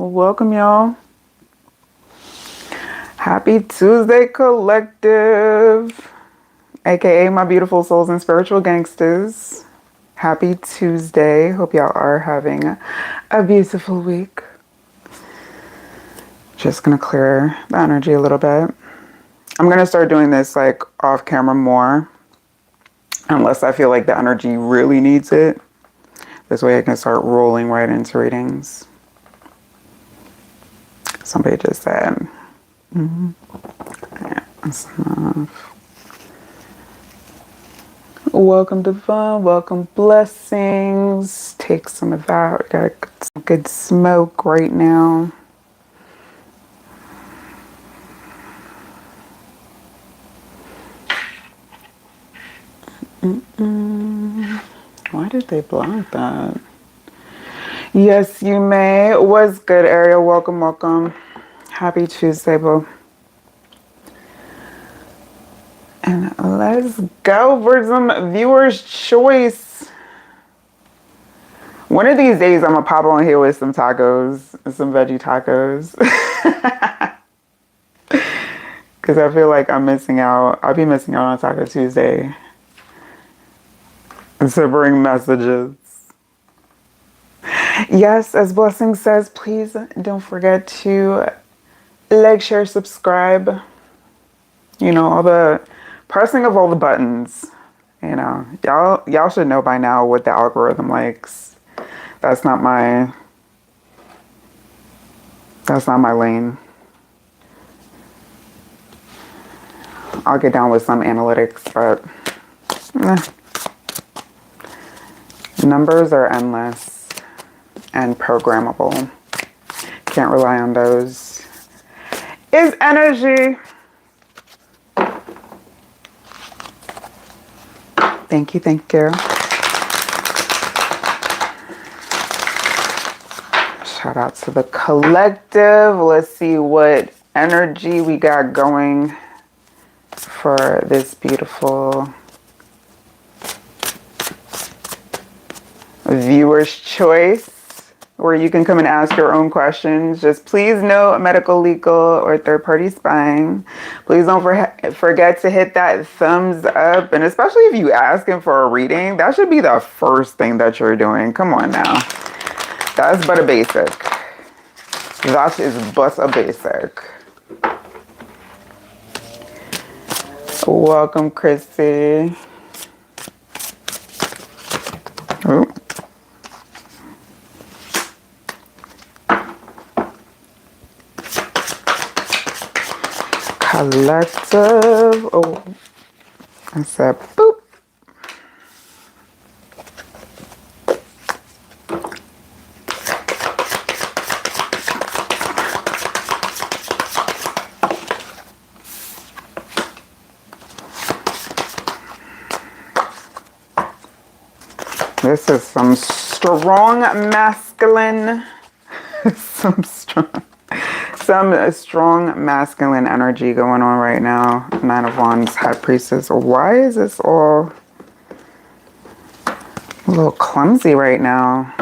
Welcome, y'all. Happy Tuesday, Collective, aka my beautiful souls and spiritual gangsters. Happy Tuesday. Hope y'all are having a beautiful week. Just gonna clear the energy a little bit. I'm gonna start doing this like off camera more, unless I feel like the energy really needs it. This way I can start rolling right into readings. Somebody just said, yeah, that's enough. Welcome to fun, welcome blessings. Take some of that. We got some good smoke right now. Why did they block that? Yes, you may. What's good, Ariel? Welcome, welcome. Happy Tuesday, boo. And let's go for some viewer's choice. One of these days, I'm going to pop on here with some tacos, some veggie tacos. Because I feel like I'm missing out. I'll be missing out on Taco Tuesday. To bring messages. Yes, as Blessing says, please don't forget to like, share, subscribe. You know, all the pressing of all the buttons. You know, y'all should know by now what the algorithm likes. That's not my lane. I'll get down with some analytics, but numbers are endless and programmable. Can't rely on those. Is energy. Thank you, thank you. Shout out to the collective. Let's see what energy we got going for this beautiful viewer's choice, where you can come and ask your own questions. Just please no medical, legal, or third-party spying. Please don't forget to hit that thumbs up. And especially if you asking for a reading, that should be the first thing that you're doing. Come on now. That's but a basic. That is but a basic. Welcome, Chrissy. Ooh. Collective. Oh, I said boop. This is some strong masculine, some strong masculine energy going on right now. Nine of Wands, High Priestess. Why is this all a little clumsy right now?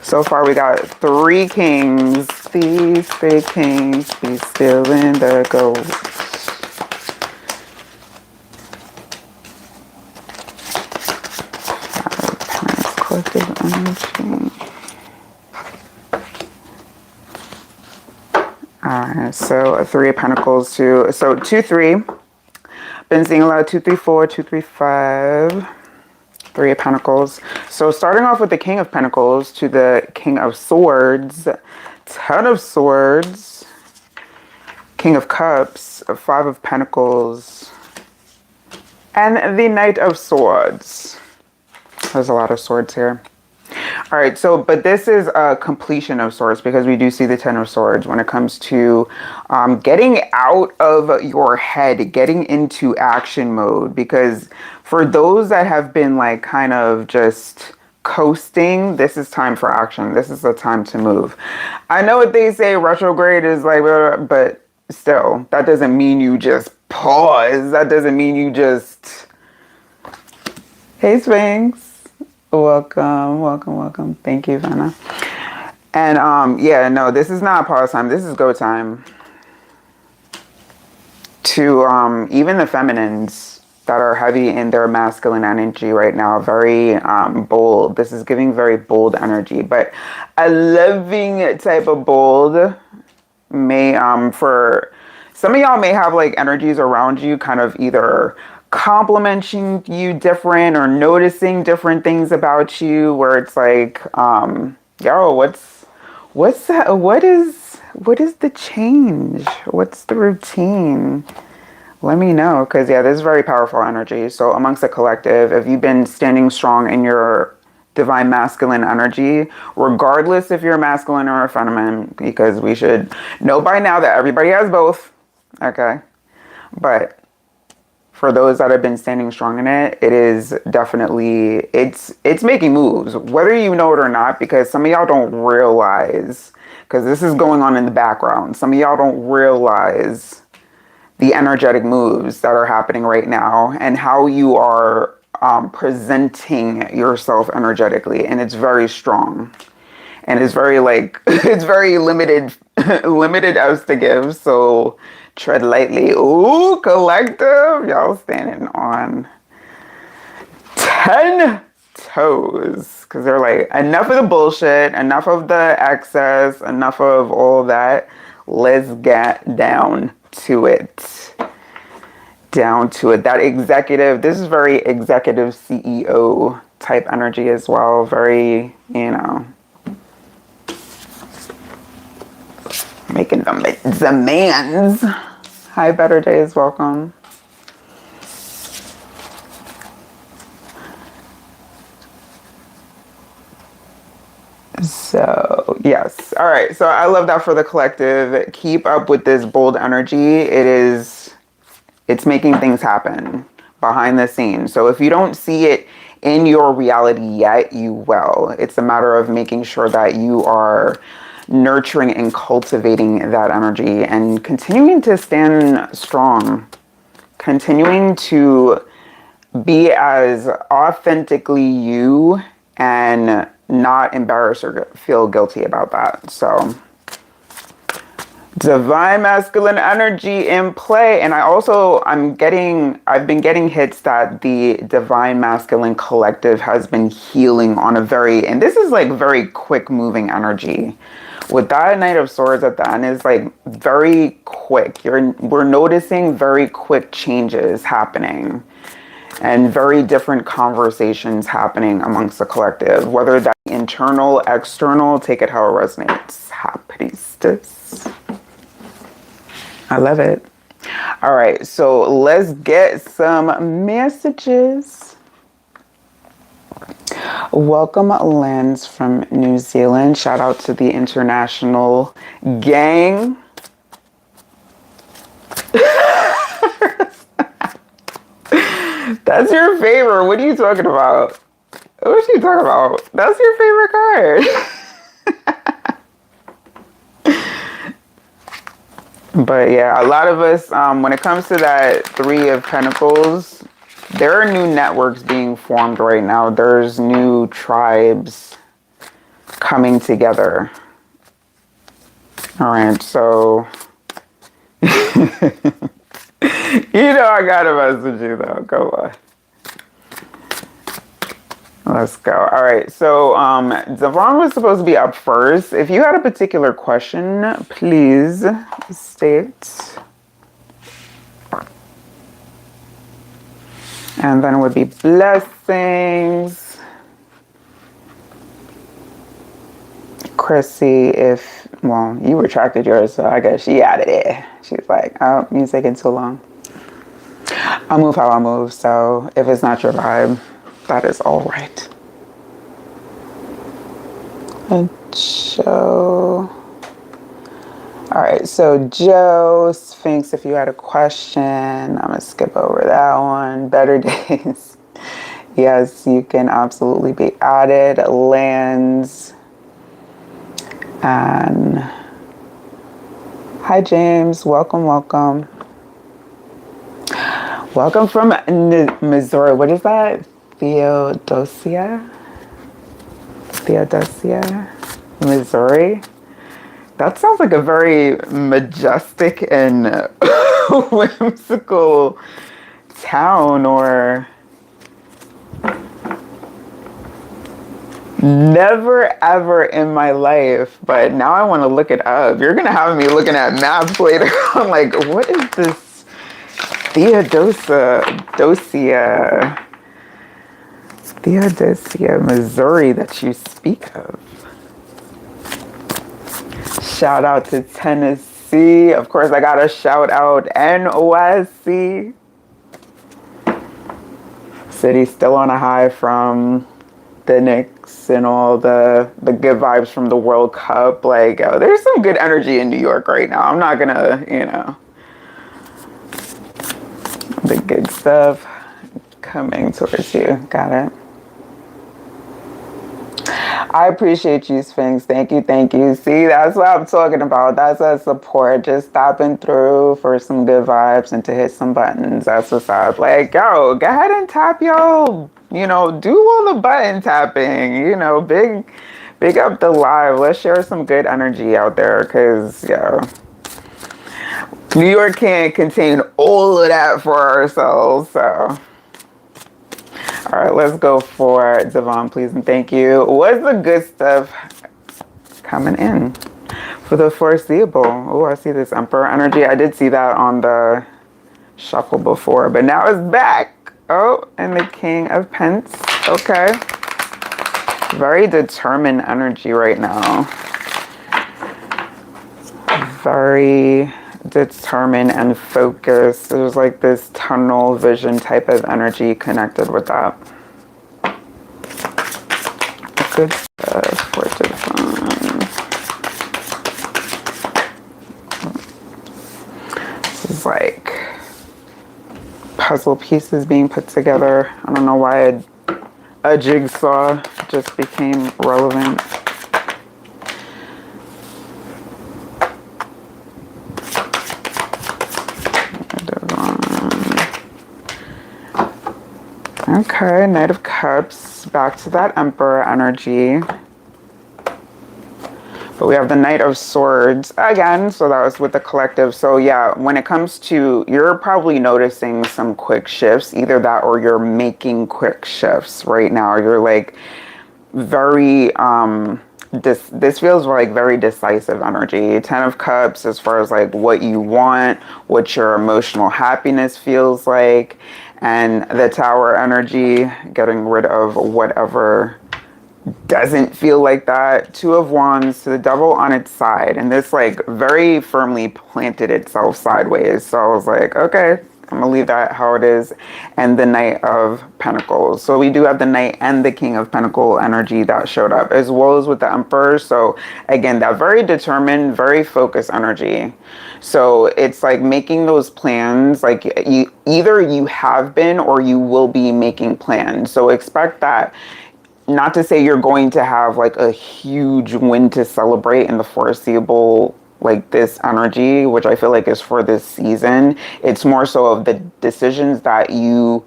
So far we got 3 kings. These 3 kings be still in the ghost. Collective energy. Alright, so 3 of Pentacles to, so 2, 3. Been seeing a lot of 2, 3, 4, 2, 3, 5. 3 of Pentacles. So starting off with the King of Pentacles to the King of Swords. 10 of Swords. King of Cups. 5 of Pentacles. And the Knight of Swords. There's a lot of swords here. All right, so, but this is a completion of swords, because we do see the 10 of swords when it comes to getting out of your head, getting into action mode. Because for those that have been like kind of just coasting, this is time for action. This is the time to move. I know what they say, retrograde is like, but still, that doesn't mean you just pause. That doesn't mean you just, hey Sphinx. Welcome, welcome, welcome. Thank you, Vanna. And yeah, no, this is not pause time. This is go time. To even the feminines that are heavy in their masculine energy right now, very bold. This is giving very bold energy, but a loving type of bold may for some of y'all may have like energies around you kind of either complimenting you different or noticing different things about you where it's like yo, what's that, what is the change, what's the routine? Let me know, because yeah, this is very powerful energy. So amongst the collective, if you've been standing strong in your divine masculine energy, regardless if you're masculine or feminine, because we should know by now that everybody has both. Okay. But for those that have been standing strong in it, it is definitely, it's making moves, whether you know it or not, because some of y'all don't realize, because this is going on in the background. Some of y'all don't realize the energetic moves that are happening right now and how you are presenting yourself energetically. And it's very strong. And it's very like, it's very limited, limited as to give. So tread lightly. Ooh, collective. Y'all standing on 10 toes. Because they're like, enough of the bullshit, enough of the excess, enough of all that. Let's get down to it. Down to it. That executive, this is very executive CEO type energy as well. Very, you know, making them demands. Hi, Better Days, welcome. So, yes. All right. So I love that for the collective. Keep up with this bold energy. It's making things happen behind the scenes. So if you don't see it in your reality yet, you will. It's a matter of making sure that you are nurturing and cultivating that energy and continuing to stand strong, continuing to be as authentically you and not embarrass or feel guilty about that. So divine masculine energy in play. And I've been getting hits that the divine masculine collective has been healing on a very, and this is like very quick moving energy. With that Knight of Swords at the end is like very quick. We're noticing very quick changes happening and very different conversations happening amongst the collective, whether that's internal, external, take it how it resonates. Ha, priestess. I love it. All right, so let's get some messages. Welcome, Lens from New Zealand. Shout out to the international gang. That's your favorite. What are you talking about? What are you talking about? That's your favorite card. But yeah, a lot of us, when it comes to that Three of Pentacles, there are new networks being formed right now. There's new tribes coming together. All right, so you know I gotta message you though. Go on. Let's go. All right. So Devon was supposed to be up first. If you had a particular question, please state. And then it would be blessings. Chrissy, well, you retracted yours, so I guess she out of there. She's like, oh, you're taking too long. I'll move how I move. So if it's not your vibe, that is all right. And Joe. All right, so Joe, Sphinx, if you had a question, I'm going to skip over that one. Better Days. Yes, you can absolutely be added. Lands. And hi, James. Welcome, welcome. Welcome from Missouri. What is that? Theodosia? Theodosia, Missouri. That sounds like a very majestic and whimsical town, or never ever in my life, but now I want to look it up. You're gonna have me looking at maps later. I'm like, what is this Theodosia, Missouri that you speak of? Shout out to Tennessee. Of course, I gotta shout out NYC. City still on a high from the Knicks and all the good vibes from the World Cup. Like, oh, there's some good energy in New York right now. I'm not gonna, the good stuff coming towards you. Got it. I appreciate you, Sphinx. Thank you, thank you. See, that's what I'm talking about. That's a support. Just stopping through for some good vibes and to hit some buttons. That's what's up. Like, yo, go ahead and tap yo. Do all the button tapping. Big up the live. Let's share some good energy out there, because, New York can't contain all of that for ourselves, so. All right, let's go for Devon, please, and thank you. What's the good stuff coming in for the foreseeable? Oh, I see this Emperor energy. I did see that on the shuffle before, but now it's back. Oh, and the King of Pence. Okay. Very determined energy right now. Very determined and focused. There's like this tunnel vision type of energy connected with that. Good stuff for Devon. This is like puzzle pieces being put together. I don't know why a jigsaw just became relevant. Okay, Knight of Cups, back to that Emperor energy. But we have the Knight of Swords again, so that was with the collective. So yeah, when it comes to, you're probably noticing some quick shifts, either that or you're making quick shifts right now. You're like very, this feels like very decisive energy. 10 of Cups as far as like what you want, what your emotional happiness feels like. And the Tower energy, getting rid of whatever doesn't feel like that. 2 of Wands to the Devil on its side. And this like very firmly planted itself sideways. So I was like, okay, I'm gonna leave that how it is. And the Knight of Pentacles. So we do have the Knight and the King of Pentacle energy that showed up, as well as with the Emperor. So again, that very determined, very focused energy. So it's like making those plans, like either you have been or you will be making plans. So expect that. Not to say you're going to have like a huge win to celebrate in the foreseeable, like this energy, which I feel like is for this season. It's more so of the decisions that you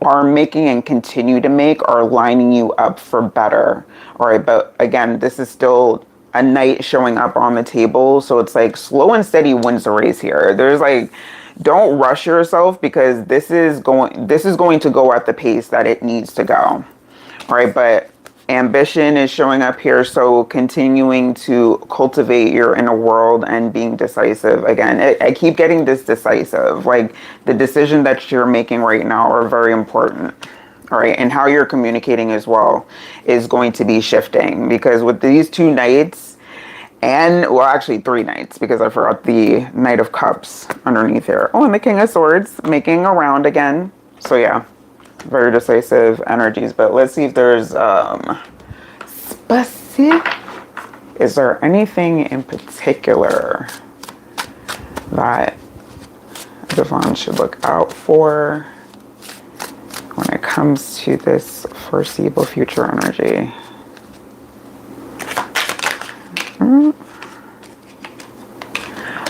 are making and continue to make are lining you up for better. All right. But again, this is still a knight showing up on the table. So it's like slow and steady wins the race here. There's like, don't rush yourself, because this is going to go at the pace that it needs to go. All right, but ambition is showing up here. So continuing to cultivate your inner world and being decisive. Again, I keep getting this decisive. Like the decision that you're making right now are very important. All right, and how you're communicating as well is going to be shifting, because with these 2 knights, and well, actually 3 knights, because I forgot the Knight of Cups underneath here. Oh, and the King of Swords making a round again. So yeah. Very decisive energies, but let's see if there's specific. Is there anything in particular that Devon should look out for when it comes to this foreseeable future energy?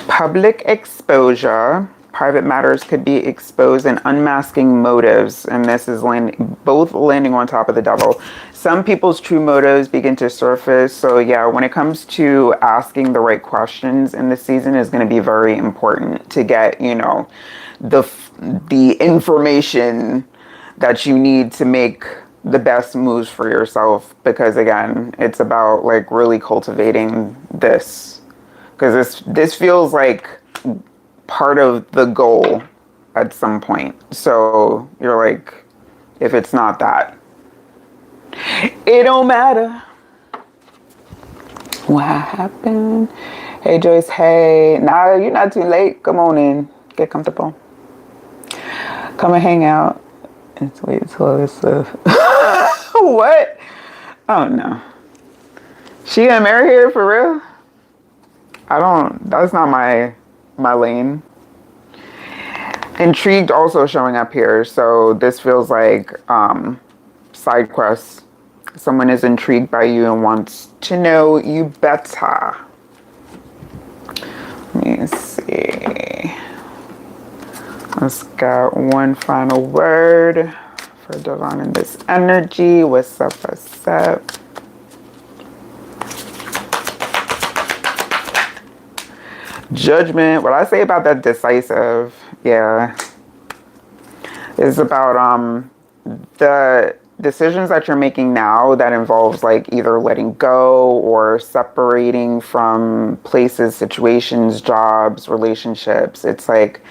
Public exposure. Private matters could be exposed and unmasking motives. And this is both landing on top of the devil. Some people's true motives begin to surface. So yeah, when it comes to asking the right questions in this season is going to be very important to get, you know, the information that you need to make the best moves for yourself, because again, it's about like really cultivating this, because this feels like part of the goal at some point. So you're like, if it's not that, it don't matter. What happened? Hey Joyce, hey, nah, you're not too late. Come on in, get comfortable, come and hang out. It's wait until it's what? Oh no. She gonna marry here for real? I don't, that's not my lane. Intrigued also showing up here. So this feels like side quests. Someone is intrigued by you and wants to know you better. Let me see. Let's get one final word for Devon in this energy. What's up, what's up? Judgment. What I say about that decisive, yeah, is about the decisions that you're making now that involves like either letting go or separating from places, situations, jobs, relationships. It's like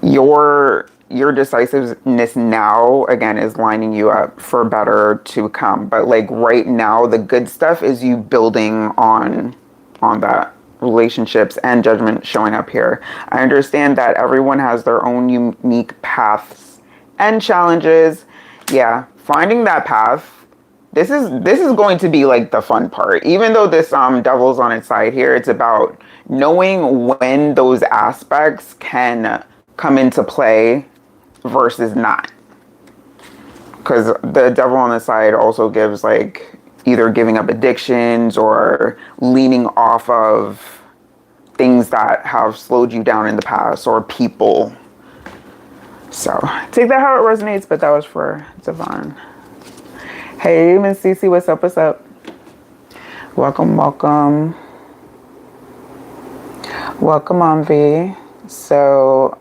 your decisiveness now again is lining you up for better to come. But like right now, the good stuff is you building on that. Relationships and judgment showing up here. I understand that everyone has their own unique paths and challenges. Yeah, finding that path. This is going to be like the fun part. Even though this devil's on its side here, it's about knowing when those aspects can come into play versus not. Because the devil on the side also gives like either giving up addictions or leaning off of things that have slowed you down in the past or people. So take that how it resonates, but that was for Devon. Hey, Miss Cece, what's up, what's up? Welcome, welcome. Welcome on V. So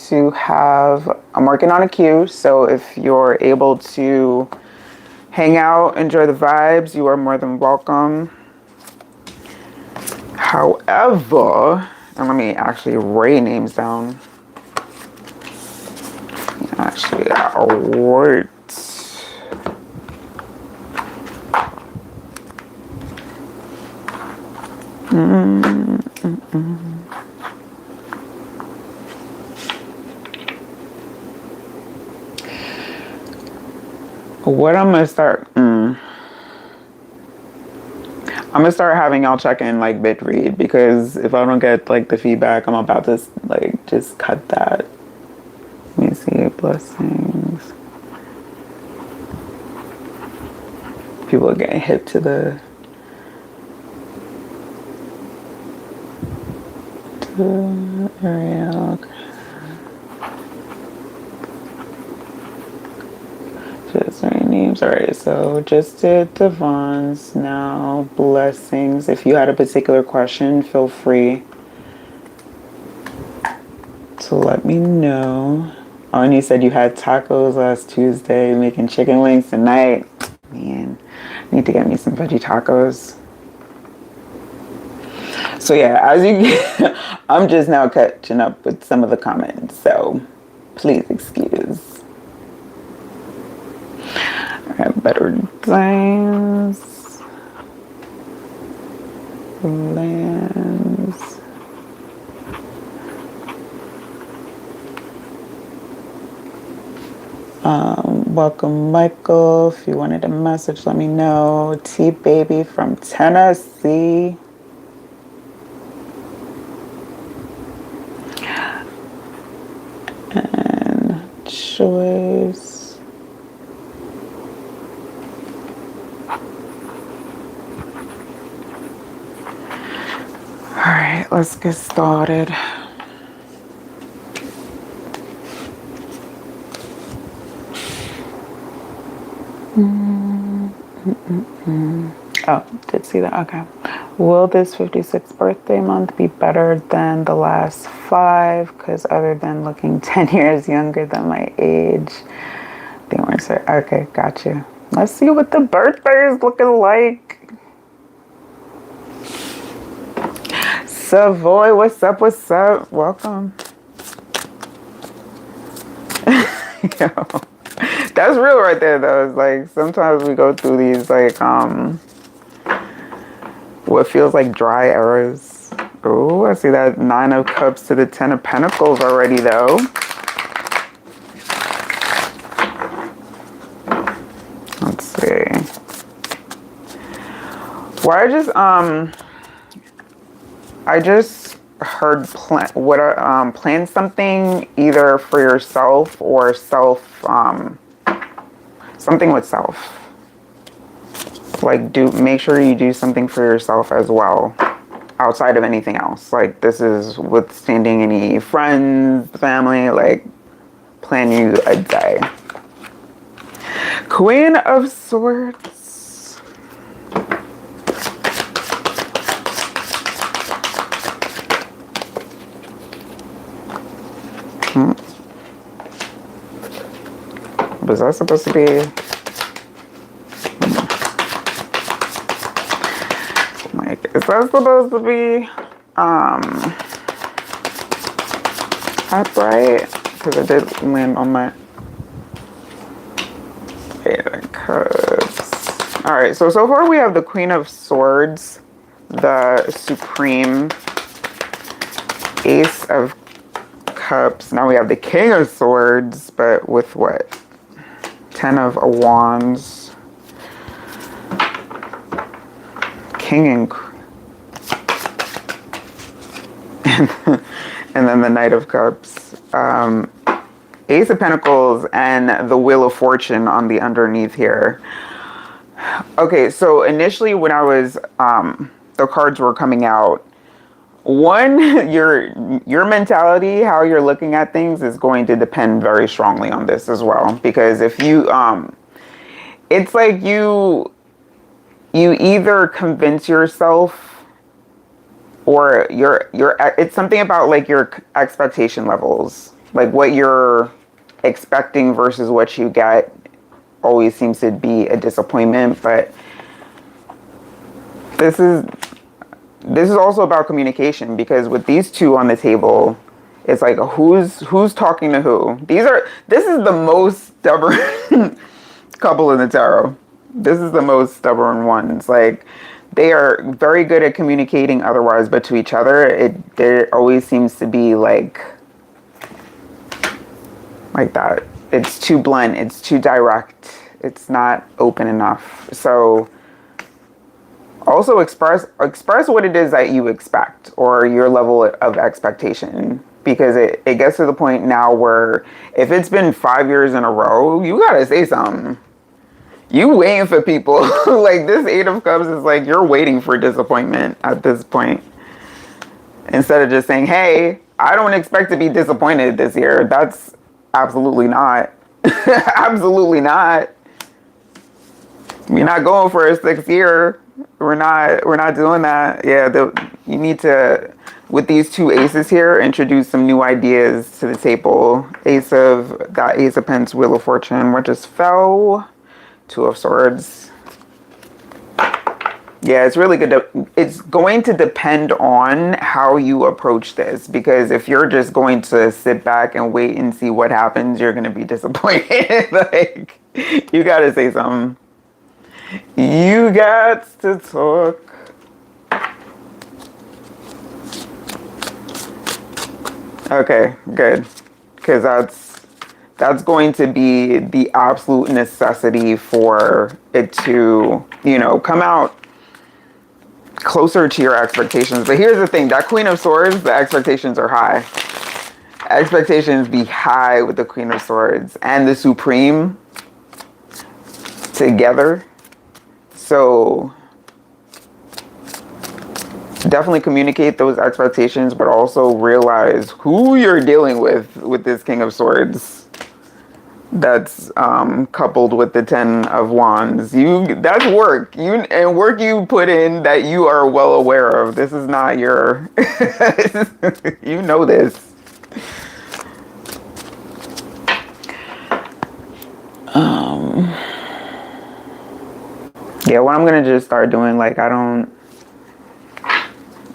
I'm working on a queue, so if you're able to hang out, enjoy the vibes, you are more than welcome. However, and let me actually write names down. Actually, I wrote. What I'm gonna start. I'm gonna start having y'all check in like bit read, because if I don't get like the feedback, I'm about to like just cut that. Let me see. Blessings. People are getting hip to the area. Just right names. All right, so just did Devon's now. Blessings. If you had a particular question, feel free to let me know. Oh, and you said you had tacos last Tuesday, making chicken wings tonight. Man, I need to get me some veggie tacos. So yeah, as you I'm just now catching up with some of the comments, so please excuse. Alright, better designs. Lands. Welcome, Michael. If you wanted a message, let me know. T-Baby from Tennessee. And Choice. All right, let's get started. Oh, did see that. Okay. Will this 56th birthday month be better than the last 5? Because other than looking 10 years younger than my age, they weren't sure. Okay, got you. Let's see what the birthday is looking like. Savoy, what's up? What's up? Welcome. Yo, that's real right there, though. It's like sometimes we go through these like what feels like dry eras. Oh, I see that 9 of Cups to the 10 of Pentacles already, though. Let's see. Well, I just heard plan something either for yourself or something with self. Like make sure you do something for yourself as well, outside of anything else. Like this is withstanding any friends, family, like plan you a day. Queen of Swords. Was that supposed to be? Like, is that supposed to be upright? Because I did land on my 8 of Cups. Alright, so far we have the Queen of Swords, the Supreme, Ace of Cups. Now we have the King of Swords, but with what? 10 of Wands, King and then the Knight of Cups, Ace of Pentacles, and the Wheel of Fortune on the underneath here. Okay, so initially when I was the cards were coming out, one, your mentality, how you're looking at things is going to depend very strongly on this as well. Because if you, it's like you either convince yourself or it's something about like your expectation levels, like what you're expecting versus what you get always seems to be a disappointment. But this is also about communication, because with these two on the table, it's like who's talking to who. This is the most stubborn couple in the tarot. This is the most stubborn ones. Like they are very good at communicating otherwise, but to each other, there always seems to be like that. It's too blunt. It's too direct. It's not open enough. So also express what it is that you expect, or your level of expectation, because it gets to the point now where if it's been 5 years in a row, you gotta say something. You waiting for people. Like this 8 of Cups is like you're waiting for disappointment at this point, instead of just saying, hey, I don't expect to be disappointed this year. That's absolutely not. Absolutely not. We're not going for a 6th year. We're not doing that. Yeah, you need to, with these two aces here, introduce some new ideas to the table. Ace of Pents, Wheel of Fortune, what just fell? 2 of Swords. Yeah, it's really good. It's going to depend on how you approach this, because if you're just going to sit back and wait and see what happens, you're going to be disappointed. Like, you got to say something. You got to talk. Okay, good. Because that's going to be the absolute necessity for it to, come out closer to your expectations. But here's the thing, that Queen of Swords, the expectations are high. Expectations be high with the Queen of Swords and the Supreme together. So definitely communicate those expectations, but also realize who you're dealing with this King of Swords. That's coupled with the 10 of Wands. That's work. And work you put in that you are well aware of. This is not your you know this. Yeah, what I'm gonna just start doing, like I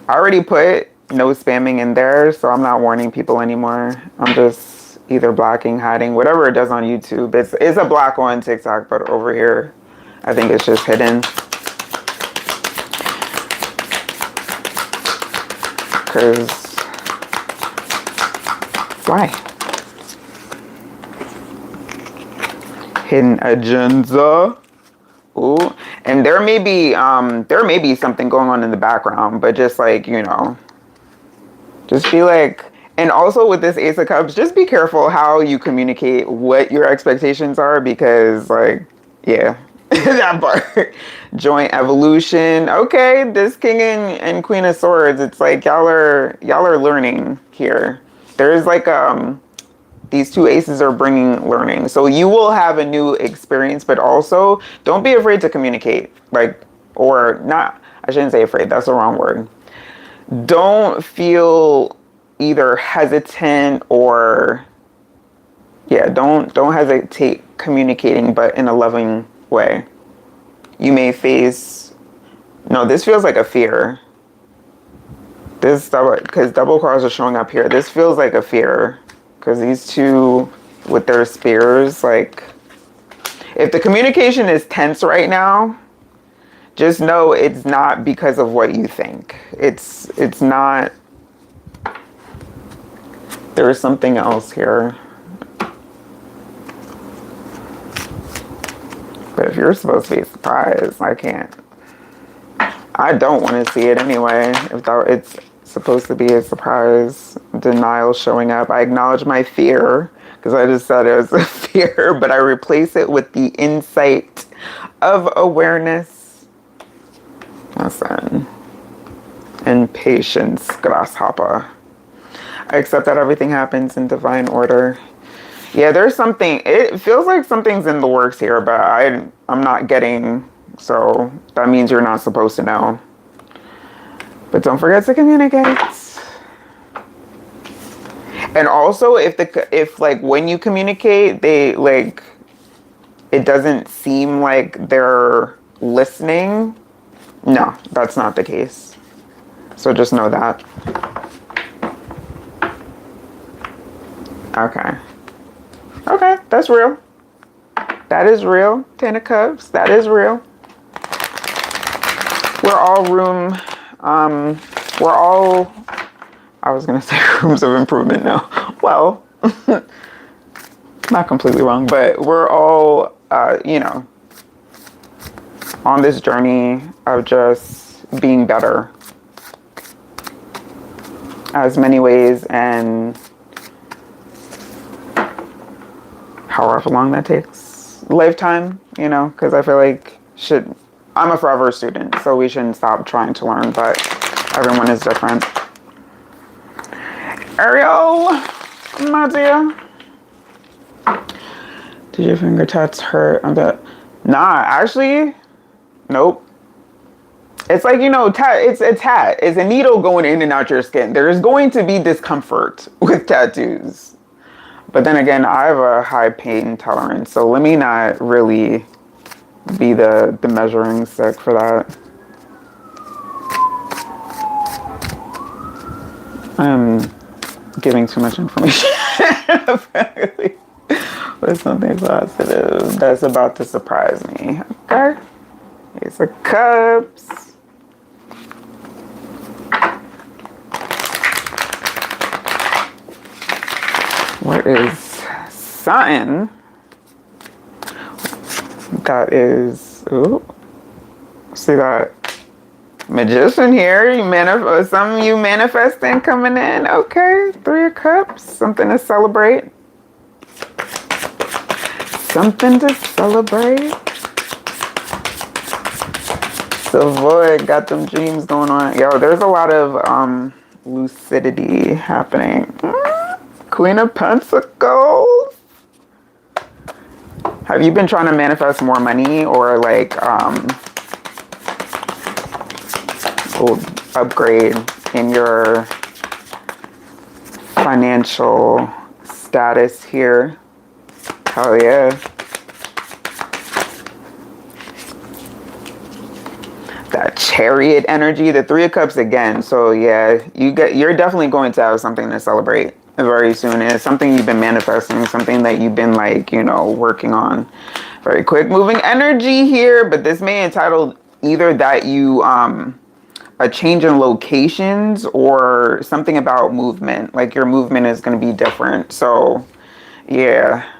already put no spamming in there, so I'm not warning people anymore. I'm just either blocking, hiding, whatever it does on YouTube. It's a block on TikTok, but over here, I think it's just hidden. Cause why? Hidden agenda. Ooh, and there may be something going on in the background, but just like, you know, just be like, and also with this Ace of Cups, just be careful how you communicate what your expectations are, because like, yeah, that part. Joint evolution. Okay, this King and Queen of Swords, it's like y'all are learning here. There's like these two aces are bringing learning. So you will have a new experience, but also don't be afraid to communicate. Like, or not, I shouldn't say afraid, that's the wrong word. Don't feel either hesitant or, yeah, don't hesitate communicating, but in a loving way. You may face, no, this feels like a fear. This, because double cross is showing up here. This feels like a fear. Because these two with their spears, like, if the communication is tense right now, just know it's not because of what you think. It's not. There is something else here. But if you're supposed to be surprised, I can't. I don't want to see it anyway. If it's supposed to be a surprise. Denial showing up. I acknowledge my fear, because I just said it was a fear, but I replace it with the insight of awareness. Listen. And patience, grasshopper. I accept that everything happens in divine order. Yeah, there's something, it feels like something's in the works here, but I'm not getting, so that means you're not supposed to know. But don't forget to communicate. And also, if like when you communicate, they like, it doesn't seem like they're listening. No, that's not the case. So just know that. Okay. Okay, that's real. That is real. 10 of Cups, that is real. We're all, I was going to say rooms of improvement. No. Well, not completely wrong, but we're all, you know, on this journey of just being better as many ways, and however long that takes. Lifetime, you know, because I feel like I'm a forever student, so we shouldn't stop trying to learn, but everyone is different. Ariel, my dear. Did your finger tats hurt? Nah, actually, nope. It's like, you know, it's a tat. It's a needle going in and out your skin. There's going to be discomfort with tattoos. But then again, I have a high pain tolerance, so let me not really be the measuring stick for that. I'm giving too much information. Apparently. But something positive that's about to surprise me. Okay. Ace of Cups. What is something that is, ooh, see that Magician here, some of you manifesting coming in. Okay, 3 of Cups, something to celebrate. Something to celebrate. Savoy got them dreams going on. Yo, there's a lot of lucidity happening. Queen of Pentacles. Have you been trying to manifest more money or like upgrade in your financial status here? Hell yeah. That Chariot energy, the Three of Cups again. So yeah, you're definitely going to have something to celebrate very soon. It's something you've been manifesting, something that you've been like, you know, working on. Very quick moving energy here, but this may entitle either that you a change in locations or something about movement. Like your movement is going to be different. So yeah,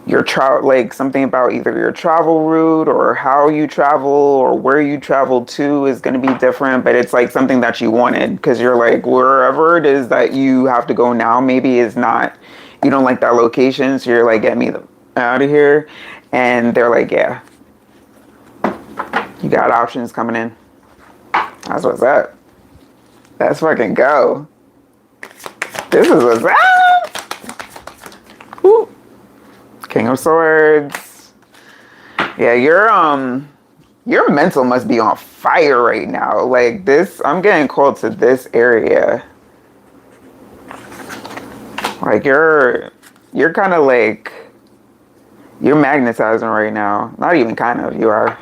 your travel, like something about either your travel route or how you travel or where you travel to is going to be different, but it's like something that you wanted because you're like wherever it is that you have to go now maybe is not, you don't like that location, so you're like, get me out of here. And they're like, yeah, you got options coming in. That's what's up. Let's fucking go. This is what's up. Ooh. King of Swords. Yeah, your mental must be on fire right now. Like this, I'm getting called to this area. Like you're kind of like, you're magnetizing right now. Not even kind of, you are.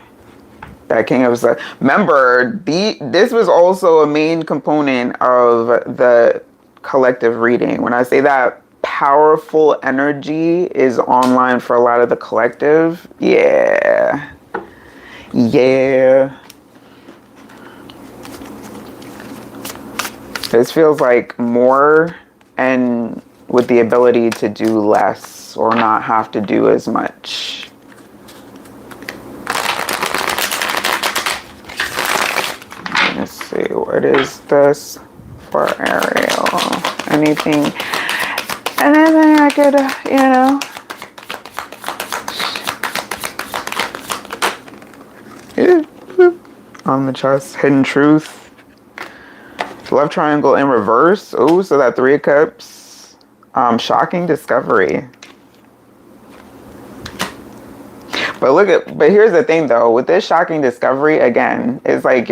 That King of Swords. Remember, this was also a main component of the collective reading. When I say that powerful energy is online for a lot of the collective, yeah. This feels like more and with the ability to do less or not have to do as much. Let's see, what is this for Ariel? Anything I could, you know. On the chest, Hidden Truth. Love triangle in reverse. Oh, so that Three of Cups. Shocking Discovery. But here's the thing though, with this Shocking Discovery, again, it's like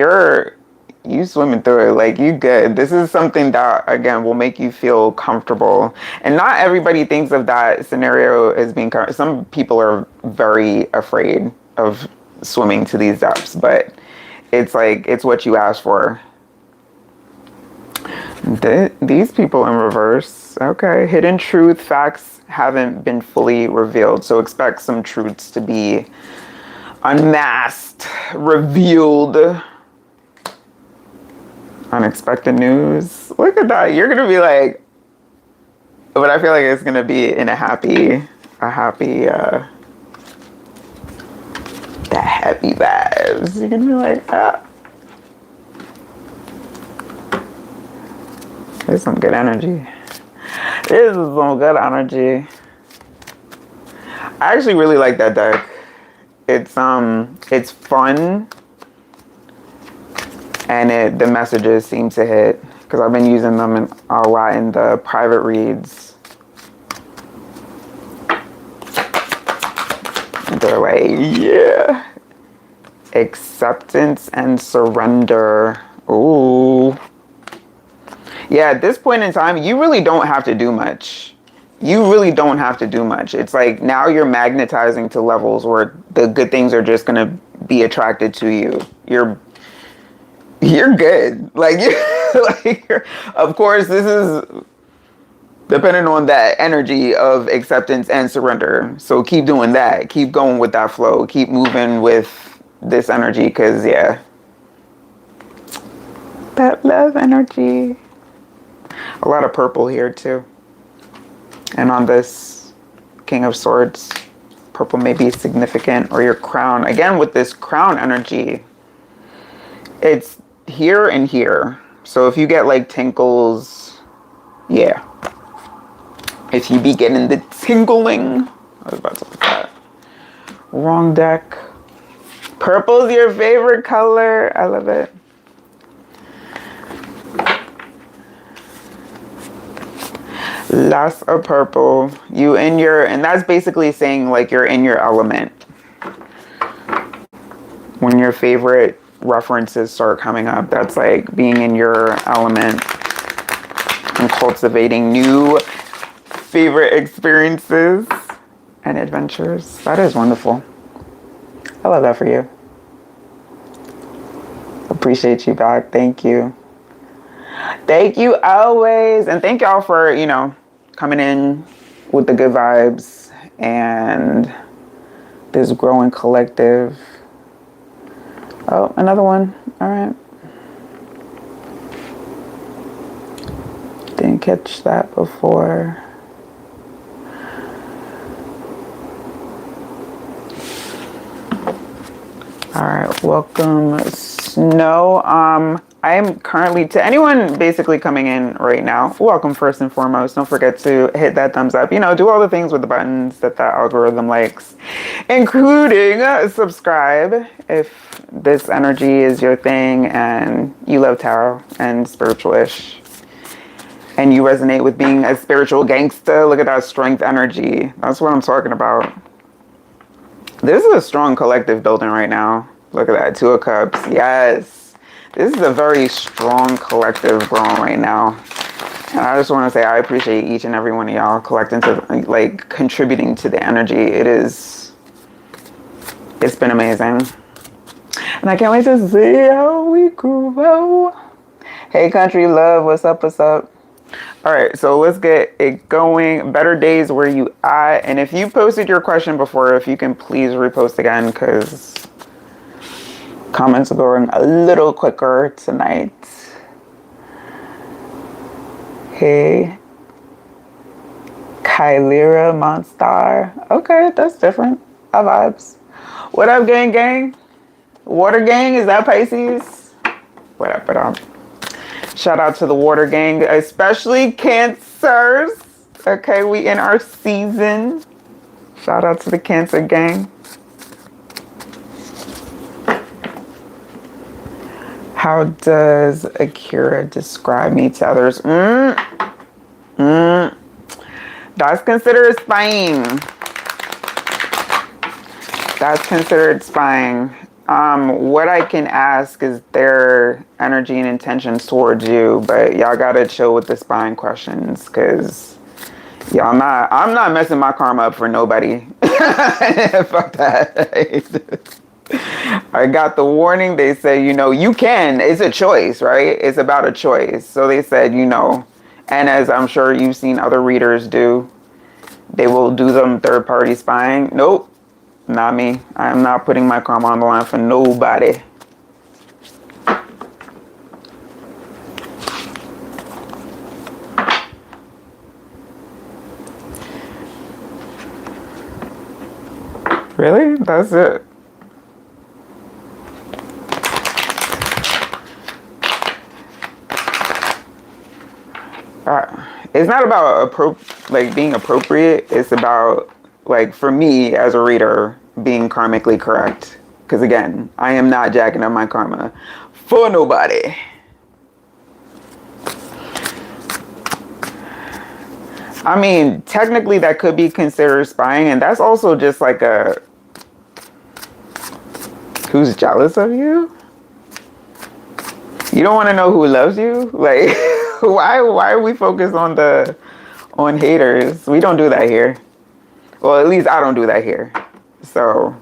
you swimming through it, like you good. This is something that again will make you feel comfortable. And not everybody thinks of that scenario as being some people are very afraid of swimming to these depths, but it's like it's what you asked for. These people in reverse. Okay, Hidden Truth, facts haven't been fully revealed, so expect some truths to be unmasked, revealed. Unexpected news. Look at that. You're gonna be like, but I feel like it's gonna be in the happy vibes. You're gonna be like, there's some good energy. This is some good energy. I actually really like that deck. It's fun. And the messages seem to hit because I've been using them a lot in the private reads. And they're like, yeah. Acceptance and surrender. Ooh. Yeah, at this point in time, you really don't have to do much. You really don't have to do much. It's like now you're magnetizing to levels where the good things are just going to be attracted to you. You're good. Like, of course, this is depending on that energy of acceptance and surrender. So keep doing that. Keep going with that flow. Keep moving with this energy because, yeah. That love energy. A lot of purple here, too. And on this King of Swords, purple may be significant, or your crown. Again, with this crown energy, it's here and here. So if you get like tinkles, yeah. If you be getting the tingling, I was about to put that. Wrong deck. Purple's your favorite color. I love it. Lots of purple. You in your, and that's basically saying like you're in your element. When your favorite references start coming up, that's like being in your element and cultivating new favorite experiences and adventures. That is wonderful. I love that for you. Appreciate you back. Thank you. Thank you always. And thank y'all for, you know, coming in with the good vibes and this growing collective. Oh, another one. All right. Didn't catch that before. All right, welcome, Snow. I'm currently, to anyone basically coming in right now, welcome first and foremost. Don't forget to hit that thumbs up. You know, do all the things with the buttons that algorithm likes, including subscribe if this energy is your thing and you love tarot and spiritual-ish. And you resonate with being a spiritual gangster. Look at that strength energy. That's what I'm talking about. This is a strong collective building right now. Look at that. 2 of Cups. Yes. This is a very strong collective growing right now. And I just want to say I appreciate each and every one of y'all collecting to, like, contributing to the energy. It's been amazing. And I can't wait to see how we grow. Hey, country love. What's up? What's up? All right, so let's get it going. Better days, where you at? And if you posted your question before, if you can please repost again, because comments are going a little quicker tonight. Hey, Kylira Monstar. Okay, that's different. I vibes. What up, gang gang? Water gang, is that Pisces? What up, what up? Shout out to the water gang, especially Cancers. Okay, we in our season. Shout out to the Cancer gang. How does Akira describe me to others? That's considered spying. That's considered spying. What I can ask is their energy and intentions towards you, but y'all gotta chill with the spying questions, because I'm not messing my karma up for nobody. Fuck that. I got the warning. They say, you know, you can. It's a choice, right? It's about a choice. So they said, you know, and as I'm sure you've seen other readers do, they will do them third-party spying. Nope. Not me. I am not putting my karma on the line for nobody. Really? That's it. It's not about being appropriate. It's about, like, for me as a reader, being karmically correct. Because again, I am not jacking up my karma for nobody. I mean, technically that could be considered spying, and that's also just like a, who's jealous of you? You don't want to know who loves you? Like, why are we focused on haters? We don't do that here. Well, at least I don't do that here. So,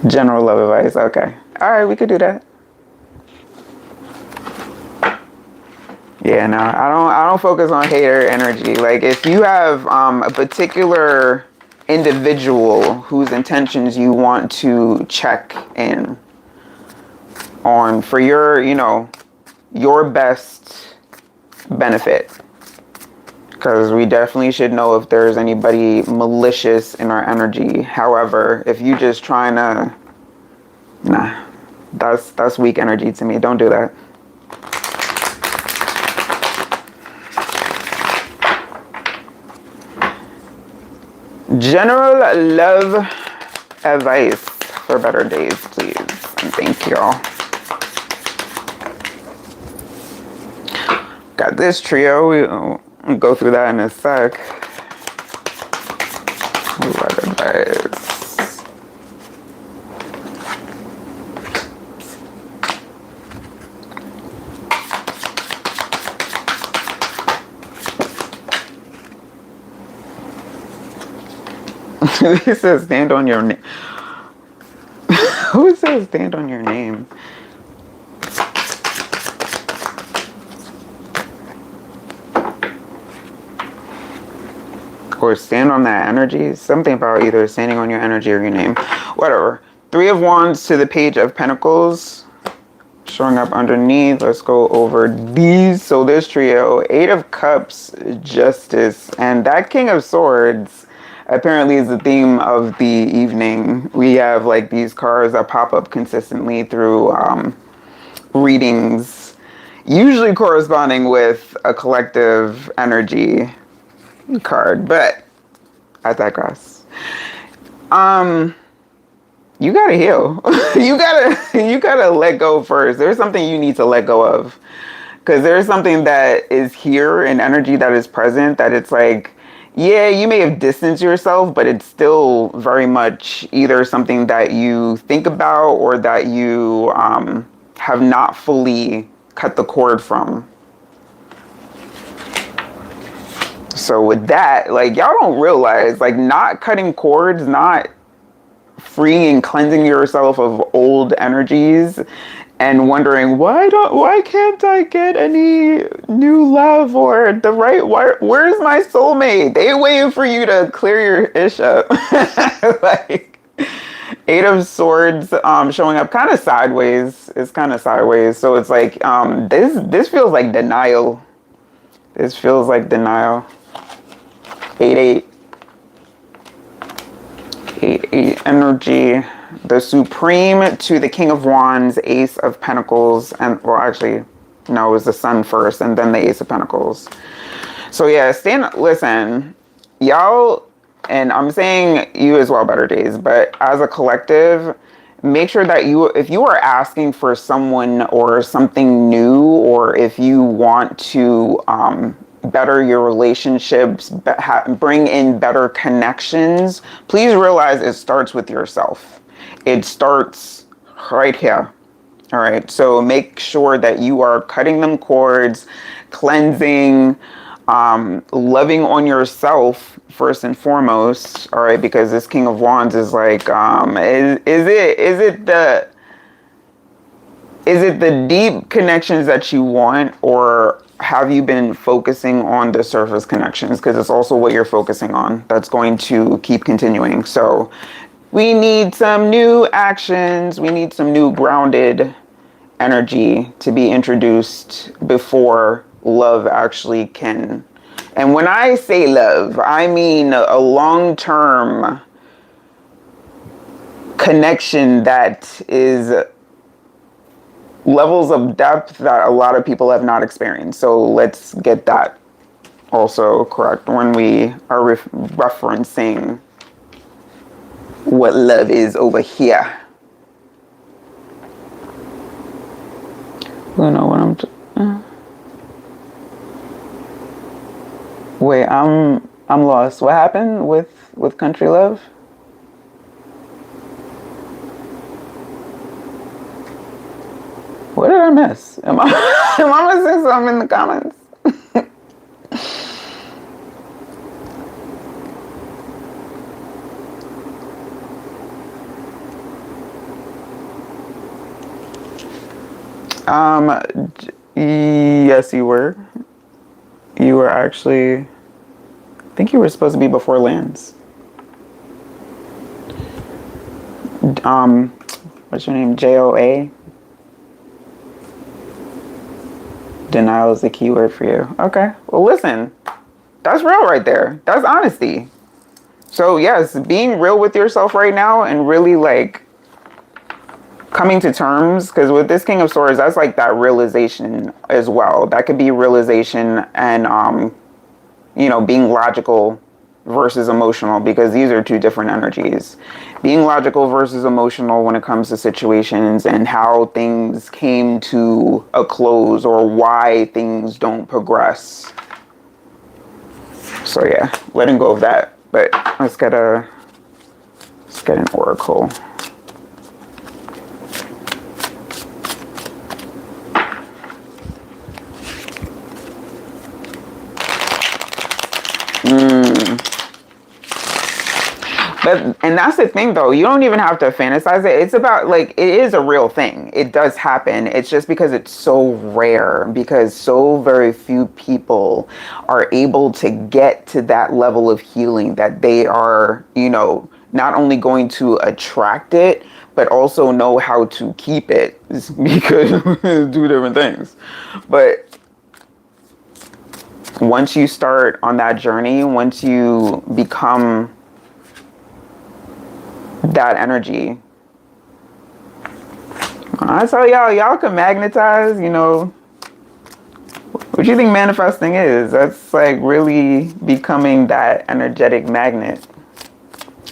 general love advice. Okay. All right, we could do that. Yeah, no, I don't focus on hater energy. Like, if you have a particular individual whose intentions you want to check in on for your, you know, your best benefit, because we definitely should know if there's anybody malicious in our energy. However, if you just trying to, nah, that's weak energy to me. Don't do that. General love advice for better days, please. And thank y'all. this trio, we'll go through that in a sec. What advice? He says stand on your name. Who says stand on your name? Or stand on that energy. Something about either standing on your energy or your name. Whatever. 3 of Wands to the Page of Pentacles. Showing up underneath. Let's go over these. So this trio, 8 of Cups, Justice, and that King of Swords apparently is the theme of the evening. We have like these cards that pop up consistently through readings, usually corresponding with a collective energy card, but I digress. You gotta heal. you gotta let go first. There's something you need to let go of, because there's something that is here, an energy that is present, that it's like, yeah, you may have distanced yourself, but it's still very much either something that you think about or that you have not fully cut the cord from. So with that, like, y'all don't realize, like, not cutting cords, not freeing and cleansing yourself of old energies and wondering, why can't I get any new love or the right, where's my soulmate? They waiting for you to clear your ish up. Like, 8 of Swords showing up kind of sideways. It's kind of sideways. So it's like, this feels like denial. This feels like denial. 8-8. 8-8 energy. The Supreme to the King of Wands, Ace of Pentacles, and, well, actually, no, it was the Sun first, and then the Ace of Pentacles. So yeah, listen, y'all, and I'm saying you as well, Better Days, but as a collective, make sure that if you are asking for someone or something new, or if you want to better your relationships, bring in better connections, please realize it starts with yourself. It starts right here. All right. So make sure that you are cutting them cords, cleansing, loving on yourself first and foremost. All right. Because this King of Wands is like, is it the deep connections that you want, or have you been focusing on the surface connections? Because it's also what you're focusing on that's going to keep continuing. So we need some new actions. We need some new grounded energy to be introduced before love actually can. And when I say love, I mean a long-term connection that is levels of depth that a lot of people have not experienced. So let's get that also correct when we are referencing what love is over here. You know what wait, I'm lost. What happened with Country Love? What did I miss? Am I missing something in the comments? Yes, you were. You were actually, I think you were supposed to be before Lance. What's your name? JOA? Denial is the key word for you. Okay. Well, listen, that's real right there. That's honesty. So yes, being real with yourself right now and really like coming to terms, because with this King of Swords, that's like that realization as well. That could be realization and, you know, being logical versus emotional, because these are two different energies. Being logical versus emotional when it comes to situations and how things came to a close or why things don't progress. So yeah, letting go of that. But let's get an oracle. And that's the thing though, you don't even have to fantasize it. It's about, like, it is a real thing. It does happen. It's just because it's so rare, because so very few people are able to get to that level of healing that they are, you know, not only going to attract it, but also know how to keep it, because do different things. But once you start on that journey, once you become that energy, I tell y'all can magnetize, you know. What do you think manifesting is? That's like really becoming that energetic magnet.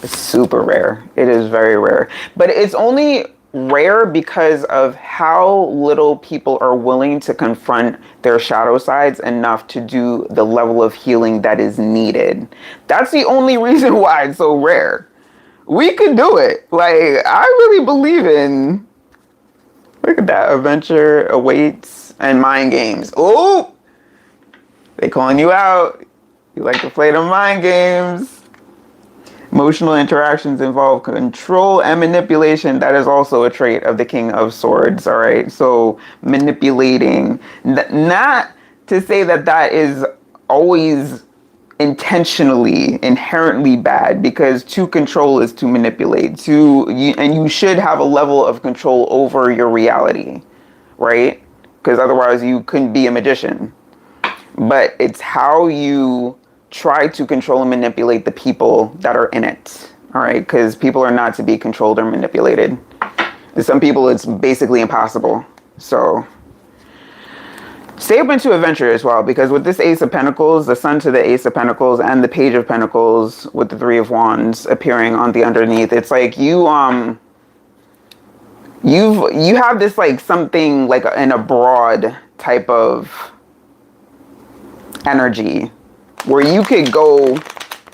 It's super rare. It is very rare. But it's only rare because of how little people are willing to confront their shadow sides enough to do the level of healing that is needed. That's the only reason why it's so rare. We could do it. Like, I really believe in, look at that, adventure awaits and mind games. Oh, they calling you out. You like to play the mind games. Emotional interactions involve control and manipulation. That is also a trait of the King of Swords. All right. So manipulating, not to say that that is always intentionally, inherently bad, because to control is to manipulate, and you should have a level of control over your reality, right? Because otherwise you couldn't be a magician. But it's how you try to control and manipulate the people that are in it, all right? Because people are not to be controlled or manipulated. And some people, it's basically impossible. So stay open to adventure as well, because with this Ace of Pentacles, the Sun to the Ace of Pentacles, and the Page of Pentacles with the Three of Wands appearing on the underneath, it's like you have this, like, something like an abroad type of energy where you could go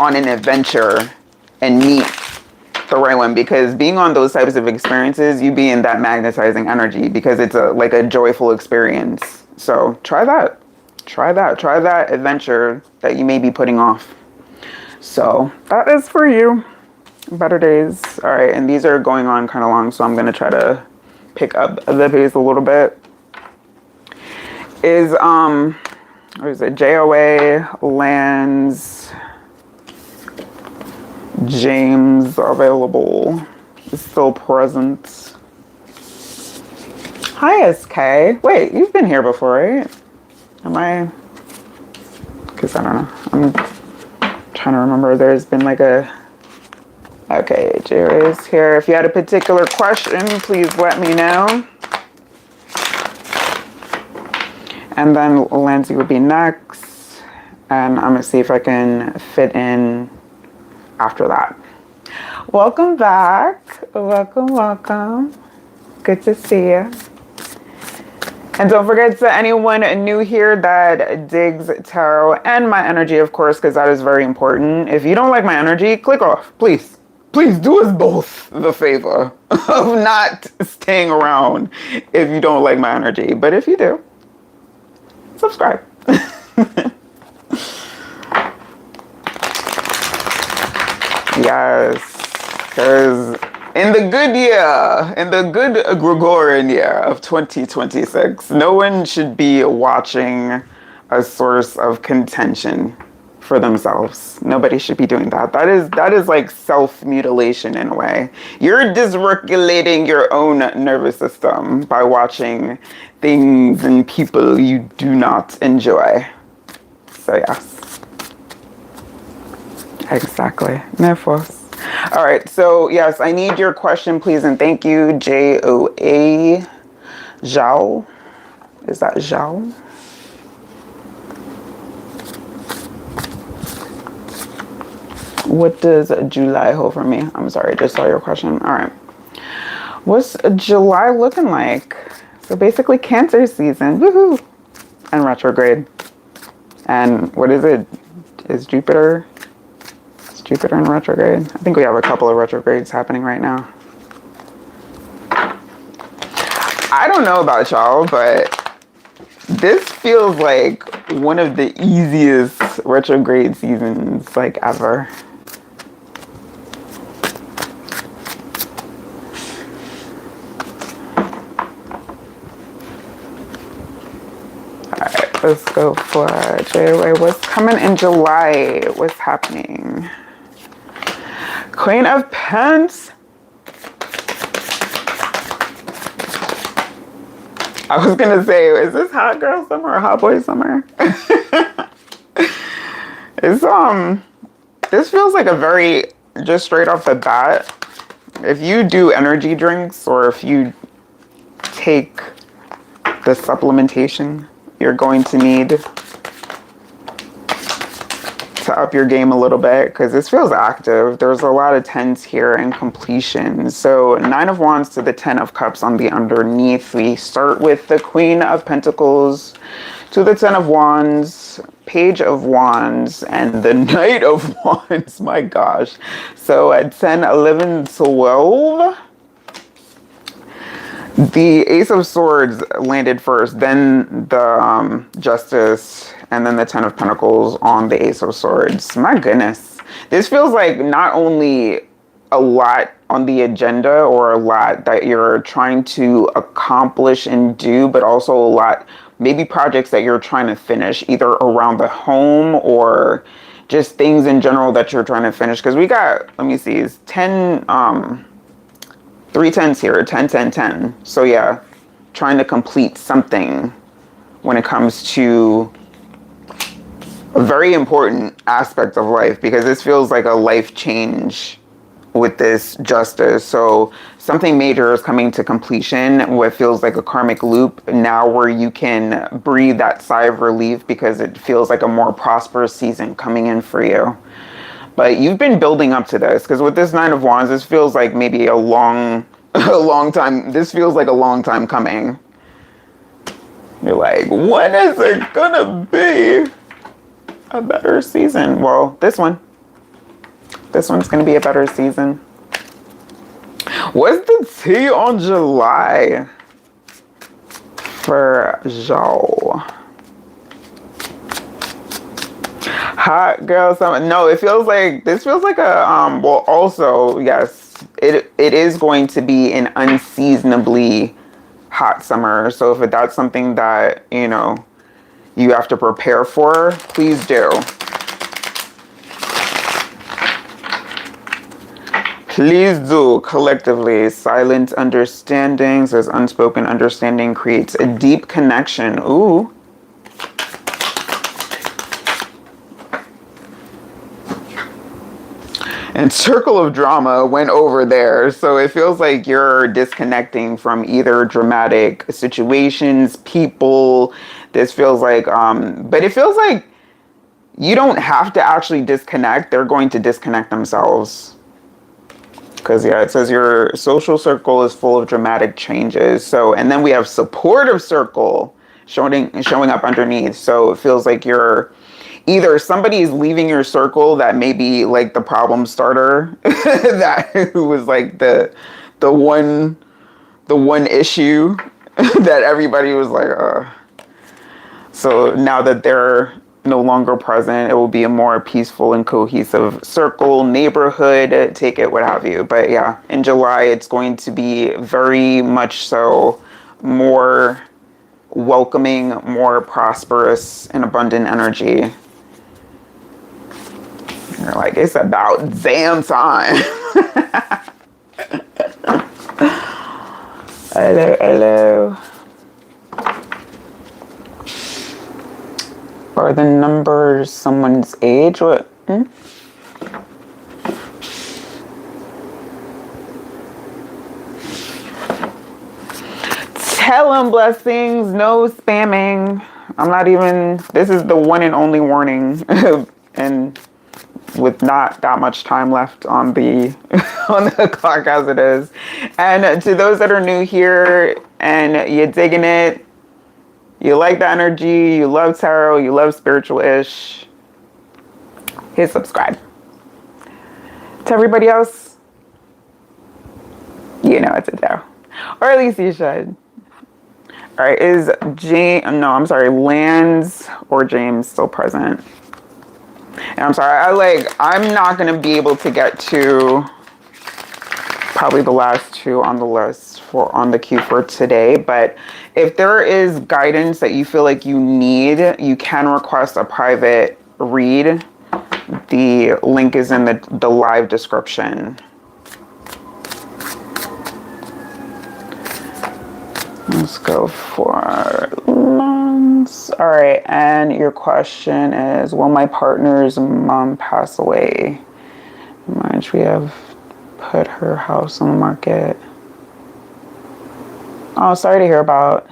on an adventure and meet the right one, because being on those types of experiences, you be in that magnetizing energy, because it's like a joyful experience. So try that adventure that you may be putting off. So that is for you. Better days. All right. And these are going on kind of long, so I'm going to try to pick up the pace a little bit. What is it? JOA lands James available. Is still present. Hi, SK. Wait, you've been here before, right? Am I? Because I don't know. I'm trying to remember. There's been like a... Okay, JOA is here. If you had a particular question, please let me know. And then Lindsay would be next. And I'm going to see if I can fit in after that. Welcome back. Welcome. Good to see you. And don't forget, to anyone new here that digs tarot and my energy, of course, because that is very important. If you don't like my energy, click off, please. Please do us both the favor of not staying around if you don't like my energy. But if you do, subscribe. Yes, because in the good year, in the good Gregorian year of 2026, no one should be watching a source of contention for themselves. Nobody should be doing that. That is like self-mutilation in a way. You're dysregulating your own nervous system by watching things and people you do not enjoy. So yes. Exactly. Nervous. All right. So yes, I need your question, please, and thank you. JOA. Zhao. Is that Zhao? What does July hold for me? I'm sorry, I just saw your question. All right. What's July looking like? So basically Cancer season. Woohoo! And retrograde. And what is it? Is Jupiter? Is Jupiter in retrograde? I think we have a couple of retrogrades happening right now. I don't know about y'all, but this feels like one of the easiest retrograde seasons like ever. Alright, let's go for January. What's coming in July? What's happening? Queen of Pentacles. I was gonna say, is this hot girl summer or hot boy summer? It's this feels like a very, just straight off the bat, if you do energy drinks or if you take the supplementation you're going to need to up your game a little bit, because this feels active. There's a lot of tens here and completion. So 9 of Wands to the 10 of Cups on the underneath. We start with the Queen of Pentacles to the 10 of Wands, Page of Wands, and the Knight of Wands. My gosh. So at 10, 11, 12, the Ace of Swords landed first, then the Justice, and then the 10 of Pentacles on the Ace of Swords. My goodness. This feels like not only a lot on the agenda or a lot that you're trying to accomplish and do, but also a lot, maybe projects that you're trying to finish, either around the home or just things in general that you're trying to finish. Because we got, let me see, it's 10, 3 tens here, 10, 10, 10. So yeah, trying to complete something when it comes to a very important aspect of life, because this feels like a life change with this Justice. So something major is coming to completion, what feels like a karmic loop now, where you can breathe that sigh of relief because it feels like a more prosperous season coming in for you. But you've been building up to this, because with this 9 of Wands, this feels like maybe a long time. This feels like a long time coming. You're like, when is it gonna be a better season? Well, this one's gonna be a better season. What's the tea on July for y'all? Hot girl summer. No, it feels like, this feels like a well, also yes, it is going to be an unseasonably hot summer. So if that's something that, you know, you have to prepare for, please do. Please do. Collectively, silent understandings, says unspoken understanding creates a deep connection. Ooh. And Circle of Drama went over there. So it feels like you're disconnecting from either dramatic situations, people. This feels like, but it feels like you don't have to actually disconnect. They're going to disconnect themselves. Because, yeah, it says your social circle is full of dramatic changes. So, and then we have supportive circle showing up underneath. So it feels like you're either somebody is leaving your circle that may be like the problem starter, that who was like the one issue that everybody was like, So now that they're no longer present, it will be a more peaceful and cohesive circle, neighborhood, take it, what have you. But yeah, in July, it's going to be very much so more welcoming, more prosperous and abundant energy. You're like, it's about damn time. Hello, hello. Are the numbers someone's age? What? Tell them blessings, no spamming. I'm not even, this is the one and only warning. And with not that much time left on the on the clock as it is. And to those that are new here and you're digging it, you like the energy, you love tarot, you love spiritual-ish, hit subscribe. To everybody else, you know what to do. Or at least you should. All right, is Lance or James still present? And I'm sorry, I'm not gonna be able to get to probably the last two on the list on the queue for today, but if there is guidance that you feel like you need, you can request a private read. The link is in the live description. Let's go for Lance. All right, and your question is, will my partner's mom pass away? March, we have put her house on the market. Oh, sorry to hear about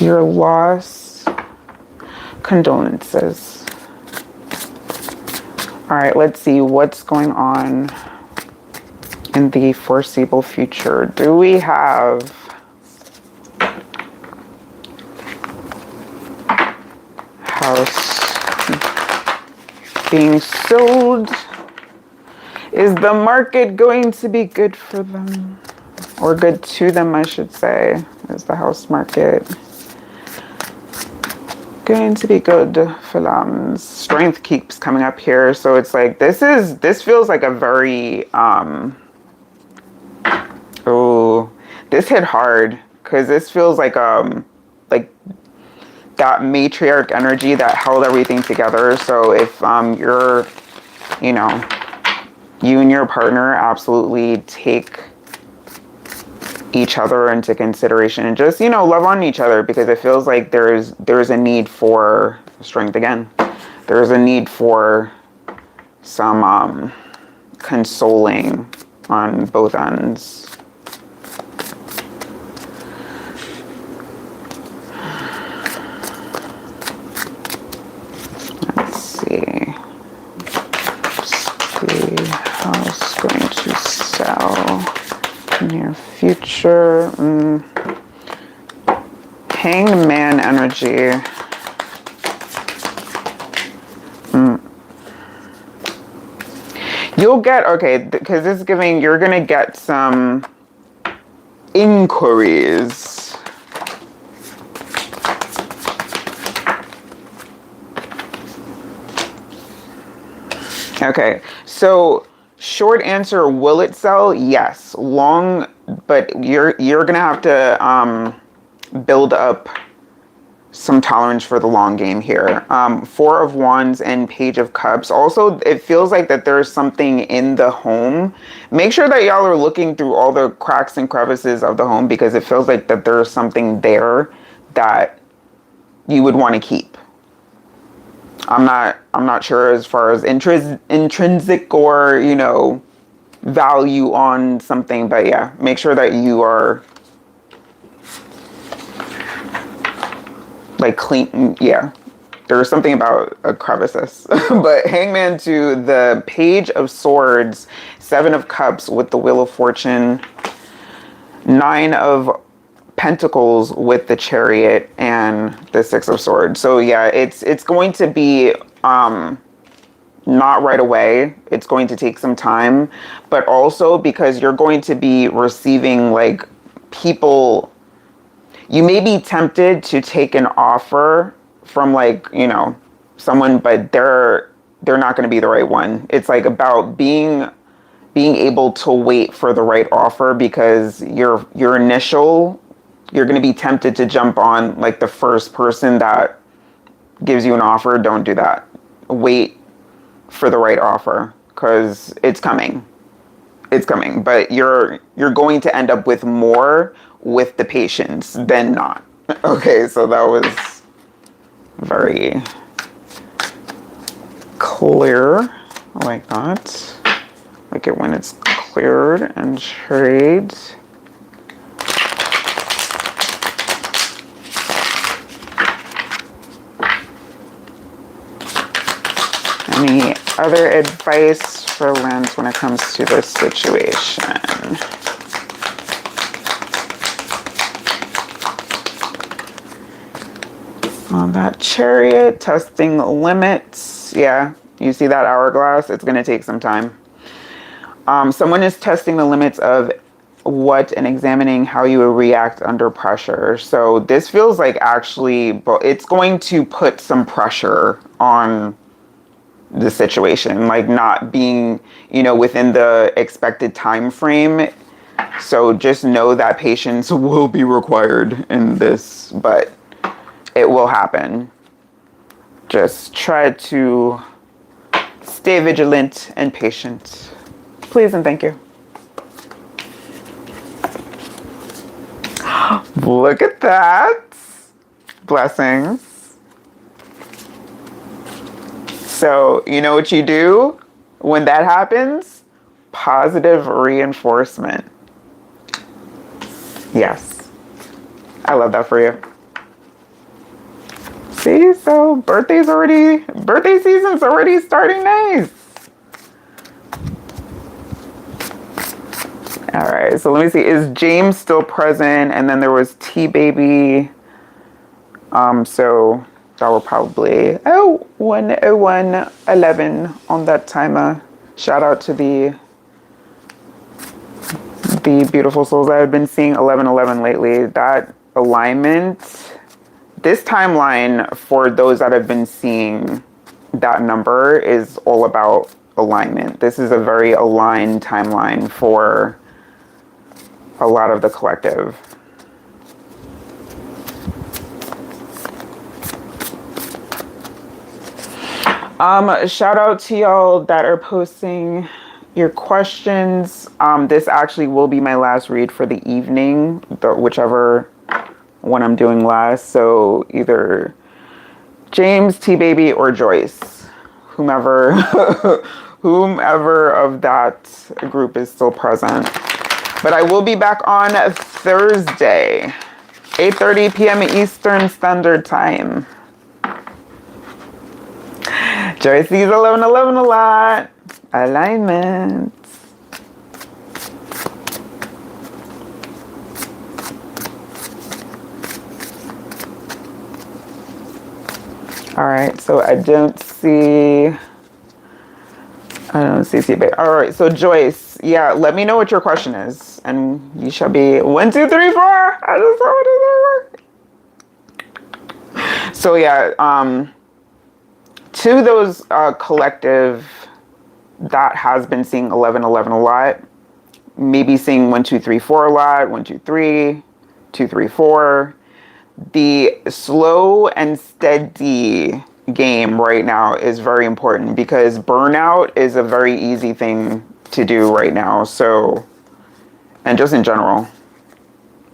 your loss. Condolences. All right, let's see what's going on in the foreseeable future. Do we have house being sold? Is the market going to be good for them? Or good to them, I should say. Is the house market going to be good for them? Strength keeps coming up here, so it's like this feels like a very this hit hard, because this feels like that matriarch energy that held everything together. So if you're, you and your partner absolutely take each other into consideration and just, love on each other, because it feels like there's a need for strength again. There's a need for some consoling on both ends. Let's see. The house going to sell near future. Hangman energy. You'll get, okay, because this is giving, you're going to get some inquiries. Okay, so short answer, will it sell? Yes. Long, but you're going to have to build up some tolerance for the long game here. Four of Wands and Page of Cups. Also, it feels like that there's something in the home. Make sure that y'all are looking through all the cracks and crevices of the home, because it feels like that there's something there that you would want to keep. I'm not sure as far as intrinsic or, value on something, but yeah, make sure that you are like clean. Yeah, there's something about a crevices. But Hangman to the Page of Swords, Seven of Cups with the Wheel of Fortune, Nine of Pentacles with the Chariot, and the Six of Swords. So yeah, it's going to be not right away. It's going to take some time, but also because you're going to be receiving like people. You may be tempted to take an offer from like, someone, but they're not going to be the right one. It's like about being able to wait for the right offer, because your initial, you're going to be tempted to jump on like the first person that gives you an offer. Don't do that. Wait for the right offer, because it's coming. It's coming, but you're going to end up with more with the patience than not. Okay, so that was very clear. I like that. Like it when it's cleared and trade. Any other advice for Lance when it comes to this situation? On that Chariot, testing limits. Yeah, you see that hourglass? It's going to take some time. Someone is testing the limits of what and examining how you will react under pressure. So this feels like actually, it's going to put some pressure on the situation, like not being, within the expected time frame. So just know that patience will be required in this, but it will happen. Just try to stay vigilant and patient. Please and thank you. Look at that. Blessings. So, you know what you do when that happens? Positive reinforcement. Yes. I love that for you. See, so birthday season's already starting nice. All right, so let me see. Is James still present? And then there was T-Baby. So that will probably 1:01:11 on that timer. Shout out to the beautiful souls that I've been seeing 11:11 lately. That alignment, this timeline for those that have been seeing that number is all about alignment. This is a very aligned timeline for a lot of the collective. Shout out to y'all that are posting your questions. This actually will be my last read for the evening, whichever one I'm doing last. So either James, T-Baby, or Joyce, whomever of that group is still present. But I will be back on Thursday, 8:30 p.m. Eastern Standard Time. Joyce sees 11:11 a lot. Alignment. All right, so I don't see T-Baby. All right, so Joyce, yeah, let me know what your question is, and you shall be 1, 2, 3, 4. I just saw it. So yeah, to those collective that has been seeing 11:11 a lot, maybe seeing 1, 2, 3, 4 a lot, 1, 2, 3, 2, 3, 4. The slow and steady game right now is very important because burnout is a very easy thing to do right now. So, and just in general.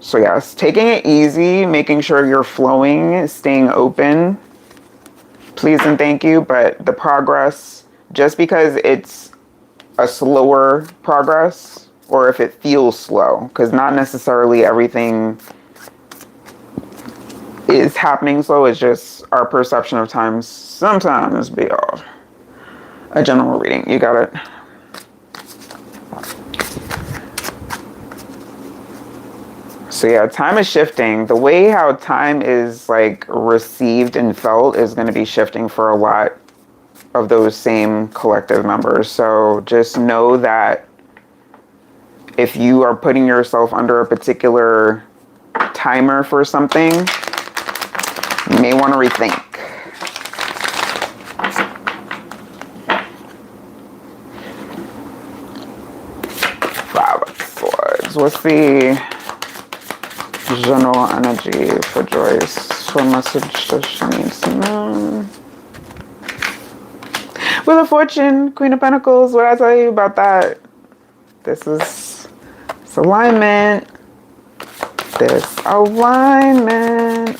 So yes, taking it easy, making sure you're flowing, staying open. Please and thank you. But the progress, just because it's a slower progress or if it feels slow, because not necessarily everything is happening slow, it's just our perception of time sometimes be off. A general reading, you got it. So yeah, time is shifting. The way how time is like received and felt is going to be shifting for a lot of those same collective members. So just know that if you are putting yourself under a particular timer for something, you may want to rethink. Five of Swords. What's the general energy for Joyce? What message does she need to know? Wheel of Fortune, Queen of Pentacles. What did I tell you about that? This is alignment. This alignment.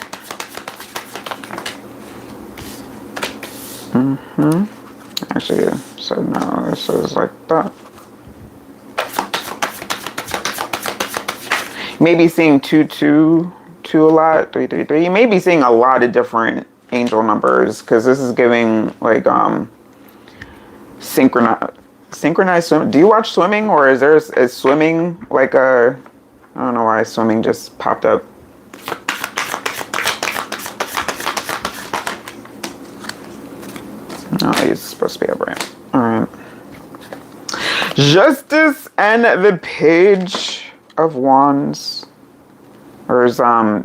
Actually, so no, this is like that. Maybe seeing 2, 2, 2 a lot, 3, 3, 3. You may be seeing a lot of different angel numbers because this is giving like synchronized swim. Do you watch swimming, or is swimming like a, I don't know why swimming just popped up. No, it's supposed to be upright. All right. Justice and the Page of Wands. There's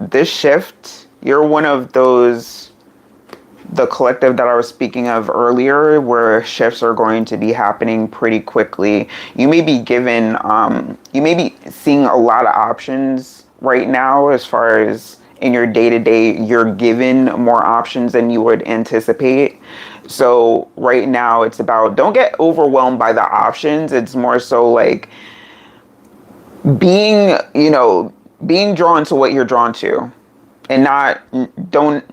this shift. You're one of those, the collective that I was speaking of earlier, where shifts are going to be happening pretty quickly. You may be given, you may be seeing a lot of options right now as far as in your day-to-day, you're given more options than you would anticipate. So right now it's about, don't get overwhelmed by the options. It's more so like being, being drawn to what you're drawn to, and don't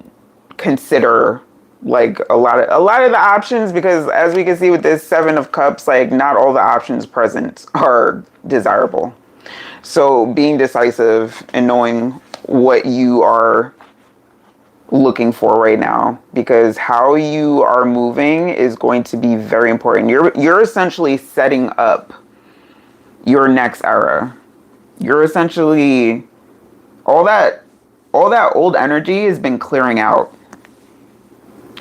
consider like a lot of the options, because as we can see with this Seven of Cups, like not all the options present are desirable. So being decisive and knowing what you are looking for right now, because how you are moving is going to be very important. You're essentially setting up your next era. You're essentially, all that old energy has been clearing out,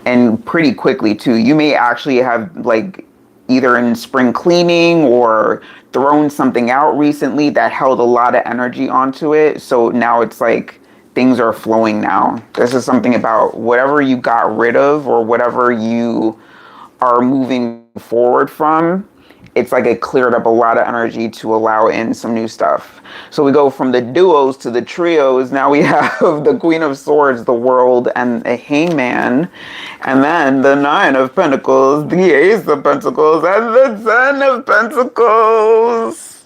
and pretty quickly too. You may actually have, like, either in spring cleaning or thrown something out recently that held a lot of energy onto it. So now it's like things are flowing now. This is something about whatever you got rid of or whatever you are moving forward from. It's like it cleared up a lot of energy to allow in some new stuff. So we go from the duos to the trios. Now we have the Queen of Swords, the World, and the Hangman. And then the Nine of Pentacles, the Ace of Pentacles, and the Ten of Pentacles.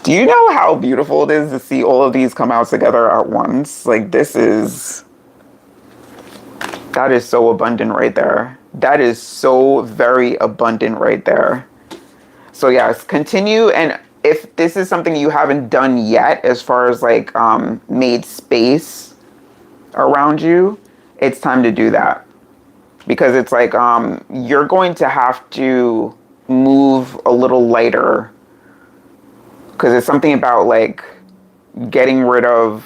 Do you know how beautiful it is to see all of these come out together at once? Like, that is so abundant right there. That is so very abundant right there. So yes, continue. And if this is something you haven't done yet, as far as like made space around you, it's time to do that. Because it's like you're going to have to move a little lighter, because it's something about like getting rid of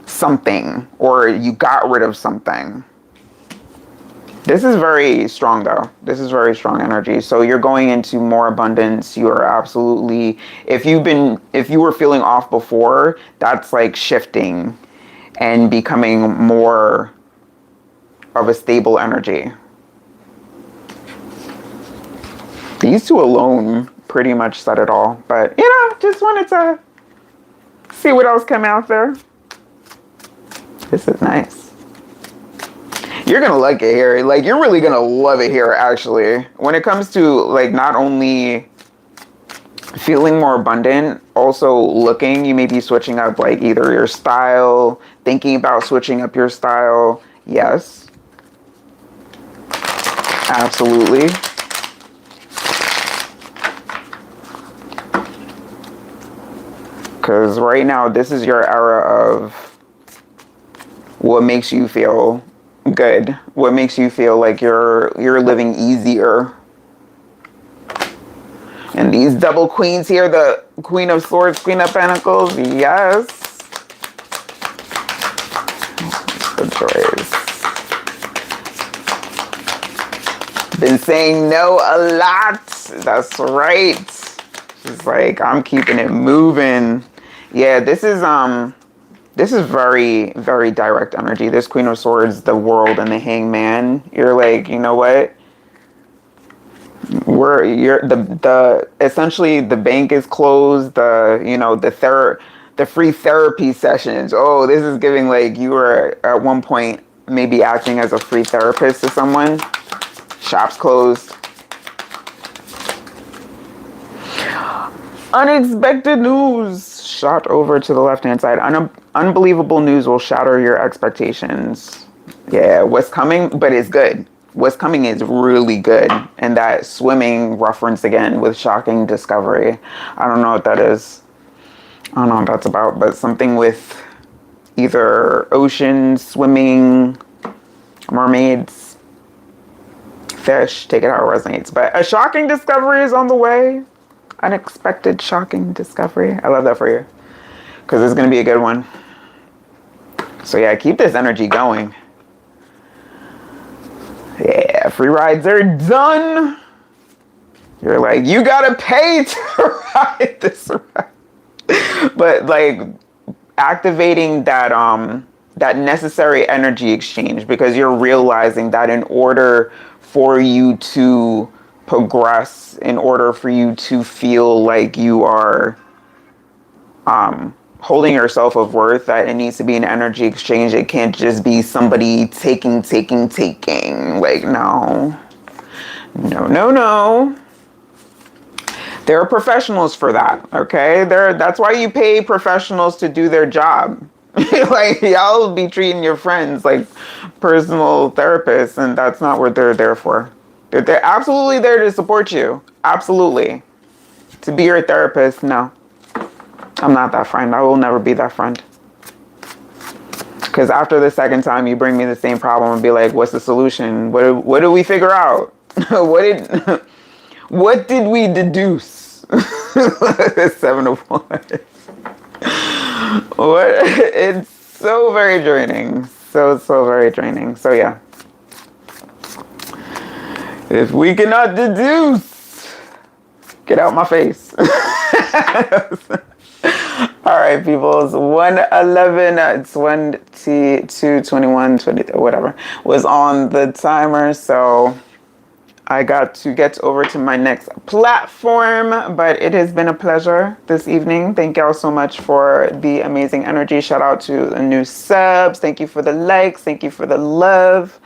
something, or you got rid of something. This is very strong though. This is very strong energy. So you're going into more abundance. You are absolutely, if you were feeling off before, that's like shifting and becoming more of a stable energy. These two alone pretty much said it all, but just wanted to see what else came out there. This is nice. You're gonna like it here. Like, you're really gonna love it here, actually. When it comes to like not only feeling more abundant, also looking, you may be switching up like either your style, thinking about switching up your style. Yes, absolutely. Because right now, this is your era of what makes you feel good, what makes you feel like you're living easier. And these double queens here, the Queen of Swords, Queen of Pentacles, yes. Good choice. Been saying no a lot. That's right. She's like, I'm keeping it moving. Yeah, this is very, very direct energy. This Queen of Swords, the World, and the Hangman. You're like, you know what? Essentially the bank is closed. The free therapy sessions. Oh, this is giving like you were at one point maybe acting as a free therapist to someone. Shops closed. Unexpected news shot over to the left-hand side. Unbelievable news will shatter your expectations. Yeah, what's coming, but it's good. What's coming is really good. And that swimming reference again with shocking discovery. I don't know what that is. I don't know what that's about, but something with either ocean, swimming, mermaids, Fish, take it how it resonates. But a shocking discovery is on the way. Unexpected, shocking discovery. I love that for you. Because it's going to be a good one. So yeah, keep this energy going. Yeah, free rides are done. You're like, you gotta pay to ride this ride. But like activating that necessary energy exchange, because you're realizing that in order for you to progress, in order for you to feel like you are holding yourself of worth, that it needs to be an energy exchange. It can't just be somebody taking. Like, no. There are professionals for that, okay? That's why you pay professionals to do their job. Like, y'all be treating your friends like personal therapists, and that's not what they're there for. They're absolutely there to support you. Absolutely. To be your therapist, no. I'm not that friend. I will never be that friend. Because after the second time you bring me the same problem and be like, what's the solution? What did we figure out? What did we deduce? 7 of Wands. What? It's so very draining. So very draining. So yeah. If we cannot deduce, get out my face. All right, people. It's 1:11. It's 1:21, 20, whatever was on the timer. So I got to get over to my next platform, but it has been a pleasure this evening. Thank y'all so much for the amazing energy. Shout out to the new subs. Thank you for the likes. Thank you for the love.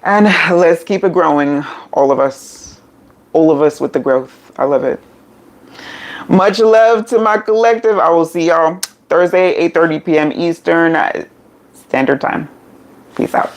And let's keep it growing. All of us with the growth. I love it. Much love to my collective. I will see y'all Thursday, 8:30 p.m. Eastern Standard Time. Peace out.